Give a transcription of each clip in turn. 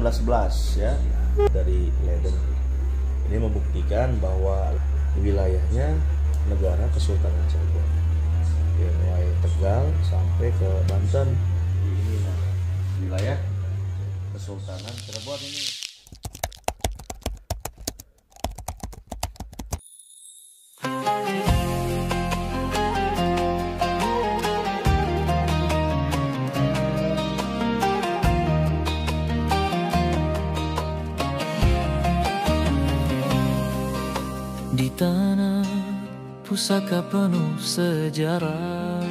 1811 ya dari Leiden. Ini membuktikan bahwa wilayahnya negara Kesultanan Cirebon, ya, mulai Tegal sampai ke Banten. Ini wilayah Kesultanan Cirebon ini. Di tanah pusaka penuh sejarah,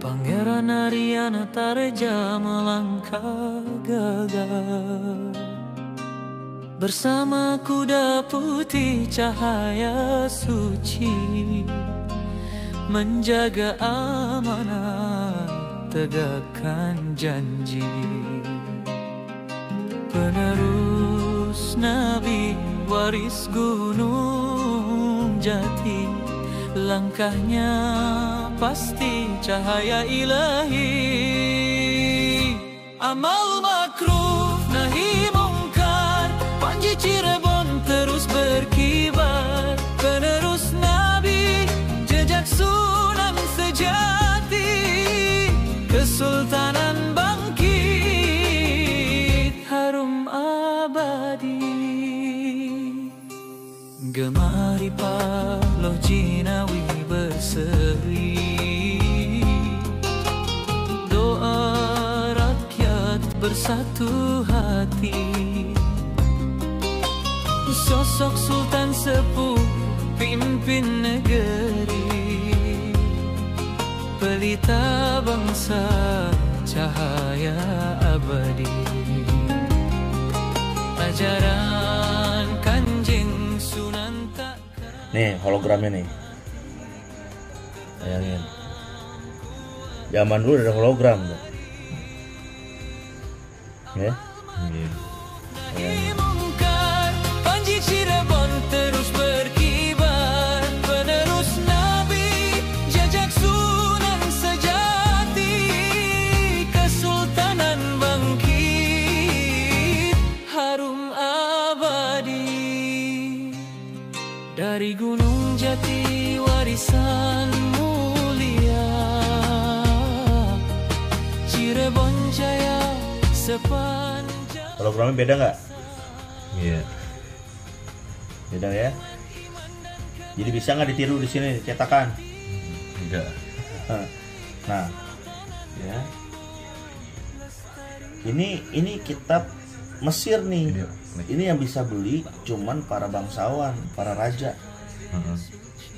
Pangeran Aryana Tareja melangkah gagah bersama kuda putih cahaya suci, menjaga amanah, tegakkan janji. Penerus Nabi, waris Gunung Jati, langkahnya pasti cahaya ilahi. Amal makruf nahi mungkar, Panji Cirebon terus berkibar. Penerus Nabi, jejak Sunan sejati, Kesultanan bangkit, harum abadi. Gemari Paloh Jinawi berseri, doa rakyat bersatu hati. Sosok Sultan sepuh pimpin negeri, pelita bangsa cahaya abadi. Ajaran Kanjeng Sunan takkan. Nih hologramnya nih, bayangin. Zaman dulu ada hologram tuh. Ya. Mungkar, Panji Cirebon terus berkibar. Penerus Nabi, jejak Sunan sejati, Kesultanan bangkit, harum abadi. Dari Gunung Jati warisan mulia, Cirebon jaya sepanjang. Hologramnya beda nggak? Iya. Beda ya. Jadi bisa nggak ditiru di sini cetakan? Enggak. Nah, ya. Ini kitab Mesir nih. Ini yang bisa beli cuman para bangsawan, para raja.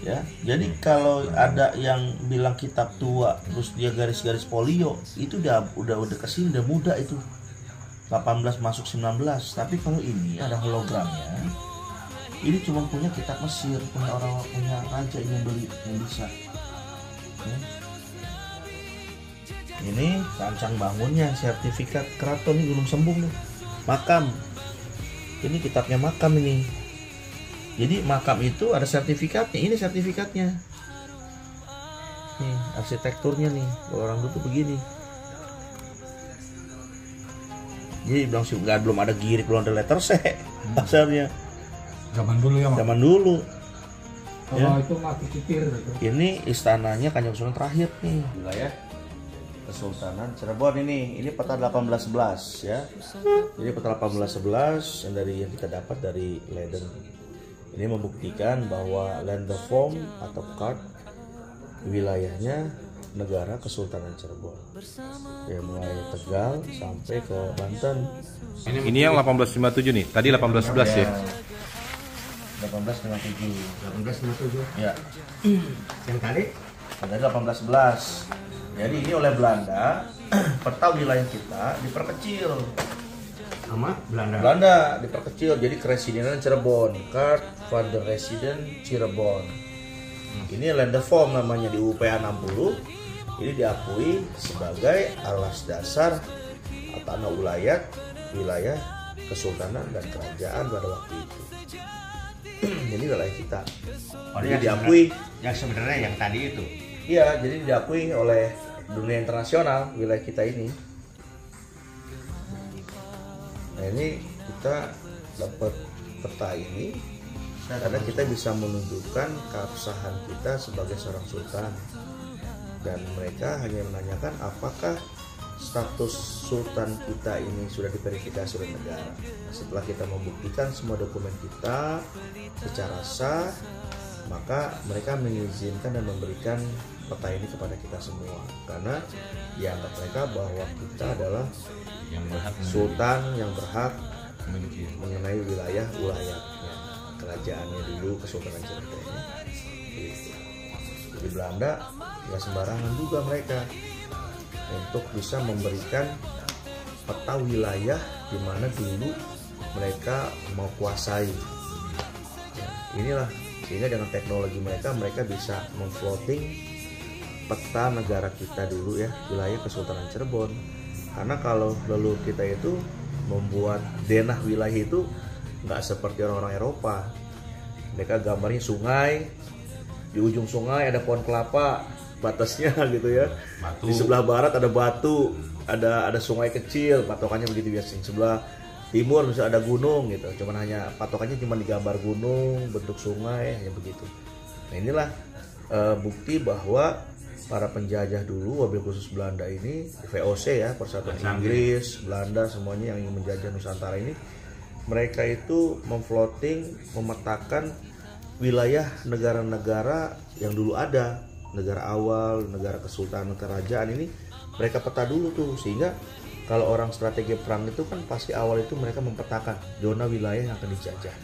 Ya, jadi kalau ada yang bilang kitab tua, terus dia garis-garis folio, itu udah kesini, udah muda itu. 18 masuk 19. Tapi kalau ini ada hologramnya, ini cuma punya kitab Mesir, punya raja yang beli, yang bisa. Ya. Ini rancang bangunnya, sertifikat keraton ini Gunung Sembung nih. Makam. Ini kitabnya makam ini. Jadi makam itu ada sertifikatnya. Ini sertifikatnya. Nih arsitekturnya nih. Kalau orang dulu tuh begini. Jadi bilang sih belum ada girik, belum ada letter C dasarnya. Zaman dulu ya, Mak? Zaman dulu. Kalau Ya. itu mati kipir gitu. Ini istananya Kanjeng Sunan terakhir nih. Wilayah Kesultanan Cirebon ini peta 1811 ya. Jadi peta 1811 yang kita dapat dari Leiden. Ini membuktikan bahwa Landform atau card wilayahnya negara Kesultanan Cirebon. Ya, mulai Tegal sampai ke Banten. Ini yang 1857 nih. Tadi 1811 ya. 1857. 1857. Ya. Yang tadi? Tadi 1811. Jadi ini oleh Belanda, peta wilayah kita diperkecil. Sama Belanda. Belanda diperkecil jadi Keresidenan Cirebon, Card van der Resident Cirebon. Ini Landform namanya di UPA 60. Ini diakui sebagai alas dasar tanah wilayah Kesultanan dan Kerajaan pada waktu itu. Ini wilayah kita. Jadi diakui yang sebenarnya yang tadi itu. Iya, jadi diakui oleh dunia internasional wilayah kita ini. Nah ini kita dapat peta ini karena kita bisa menunjukkan keabsahan kita sebagai seorang sultan, dan mereka hanya menanyakan apakah status sultan kita ini sudah diverifikasi oleh negara. Nah, setelah kita membuktikan semua dokumen kita secara sah, maka mereka mengizinkan dan memberikan peta ini kepada kita semua, karena dianggap mereka bahwa kita adalah yang berhak sultan yang berhak memiliki. mengenai wilayah ulayatnya, kerajaannya dulu, Kesultanan Cirebon ini. Gitu. Jadi Belanda nggak sembarangan juga mereka untuk bisa memberikan peta wilayah di mana dulu mereka mau kuasai. Inilah sehingga dengan teknologi mereka bisa memfloating peta negara kita dulu ya, wilayah Kesultanan Cirebon. Karena kalau dulu kita itu membuat denah wilayah itu nggak seperti orang-orang Eropa. Mereka gambarnya sungai, di ujung sungai ada pohon kelapa batasnya gitu ya. Batu. Di sebelah barat ada batu, ada sungai kecil, patokannya begitu biasanya. Sebelah timur misalnya ada gunung gitu, cuman hanya patokannya cuma digambar gunung, bentuk sungai, hanya begitu. Nah inilah bukti bahwa para penjajah dulu, wabil khusus Belanda ini, VOC ya, Persatuan Inggris, Belanda, semuanya yang ingin menjajah Nusantara ini, mereka itu memfloating, memetakan wilayah negara-negara yang dulu ada, negara awal, negara kesultanan, kerajaan ini, mereka peta dulu tuh, sehingga kalau orang strategi perang itu kan pasti awal itu mereka mempetakan zona wilayah yang akan dijajah.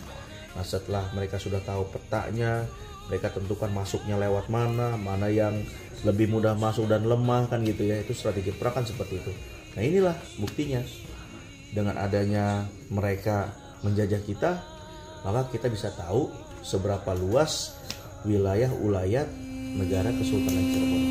Nah setelah mereka sudah tahu petanya, mereka tentukan masuknya lewat mana, mana yang lebih mudah masuk dan lemah kan gitu ya. Itu strategi perang kan seperti itu. Nah inilah buktinya. Dengan adanya mereka menjajah kita, maka kita bisa tahu seberapa luas wilayah ulayat negara Kesultanan Cirebon.